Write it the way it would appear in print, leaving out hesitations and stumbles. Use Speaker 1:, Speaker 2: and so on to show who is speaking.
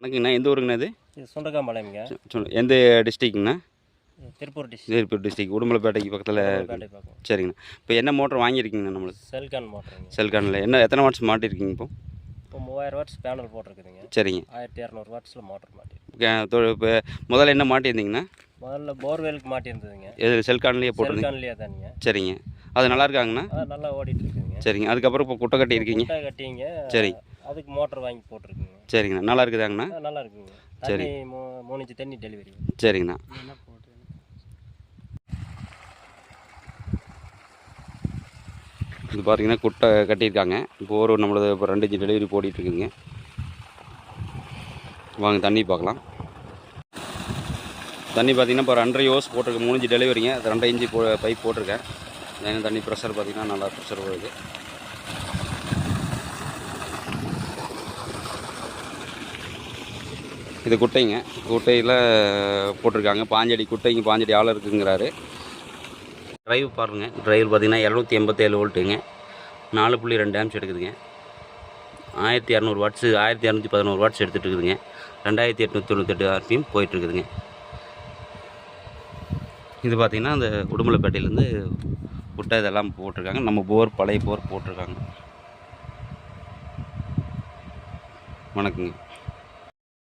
Speaker 1: வணக்கங்கண்ணா, எந்த ஊருங்கண்ணா இது?
Speaker 2: இது சுண்டக்காம்பாளையம்ங்க.
Speaker 1: எந்த டிஸ்ட்ரிக்ங்கண்ணா?
Speaker 2: திருப்பூர் டிஸ்ட்ரிக்ட்.
Speaker 1: திருப்பூர் டிஸ்ட்ரிக், உடுமலைப்பேட்டைக்கு பக்கத்தில்.
Speaker 2: பேட்டை பக்கம்.
Speaker 1: சரிங்கண்ணா. இப்போ என்ன மோட்டர் வாங்கியிருக்கீங்கண்ணா நம்மளுக்கு?
Speaker 2: செல்கான் மோட்டருங்க.
Speaker 1: செல்கானில் என்ன எத்தனை வாட்ஸ் மாட்டியிருக்கீங்க இப்போ?
Speaker 2: இப்போ 3000 வாட்ஸ் பேனல் போட்டிருக்குதுங்க.
Speaker 1: சரிங்க.
Speaker 2: 1200 வாட்ஸில் மோட்டர் மாட்டி.
Speaker 1: இப்போ முதல்ல என்ன மாட்டியிருந்தீங்கண்ணா?
Speaker 2: முதல்ல போர்வெலுக்கு மாட்டியிருந்ததுங்க.
Speaker 1: எது செல்கான்லேயே போட்டிருந்தீங்க?
Speaker 2: செல்கான்லேயே தானுங்க.
Speaker 1: சரிங்க. அது நல்லா இருக்காங்கண்ணா?
Speaker 2: நல்லா ஓடிட்டு இருக்குதுங்க.
Speaker 1: சரிங்க. அதுக்கப்புறம் இப்போ குட்டை கட்டி இருக்கீங்க?
Speaker 2: குட்டை கட்டிங்க.
Speaker 1: சரி.
Speaker 2: அதுக்கு மோட்டர் வாங்கி போட்டிருக்குங்க.
Speaker 1: சரிங்கண்ணா. நல்லா இருக்குதாங்கண்ணா?
Speaker 2: நல்லா இருக்குங்க.
Speaker 1: சரி.
Speaker 2: 3 இன்ச்சு தண்ணி டெலிவரி.
Speaker 1: சரிங்கண்ணா. இது பார்த்தீங்கன்னா குட்டை கட்டியிருக்காங்க. இப்போ நம்மளது இப்போ 2 இன்ச்சு டெலிவரி போட்டிகிட்ருக்குங்க. வாங்க தண்ணி பார்க்கலாம். தண்ணி பார்த்தீங்கன்னா இப்போ 2.5 ஓஸ் போட்டிருக்கேன். 3 இன்ச்சு டெலிவரிங்க. அது 2 இன்ச்சு பைப் போட்டிருக்கேன். ஏன்னா தண்ணி ப்ரெஷர் பார்த்தீங்கன்னா நல்லா ப்ரெஷர் வருது. இது குட்டைங்க. குட்டையில் போட்டிருக்காங்க. 5 அடி குட்டைங்க, 5 அடி ஆழம் இருக்குங்கிறாரு. டிரைவ் பாருங்கள். டிரைவர் பார்த்தீங்கன்னா 287 வோல்ட்டுங்க. 4.2 ஆம்ஸ் எடுக்குதுங்க. 1200 வாட்ஸு, 1211 வாட்ஸ் எடுத்துகிட்டு இருக்குதுங்க. 2898 ஆர்பிஎம் போயிட்டுருக்குதுங்க. இது பார்த்திங்கன்னா அந்த உடுமலைப்பேட்டையிலேருந்து குட்டை இதெல்லாம் போட்டிருக்காங்க. நம்ம போர் பழைய போர் போட்டிருக்காங்க. வணக்கங்க.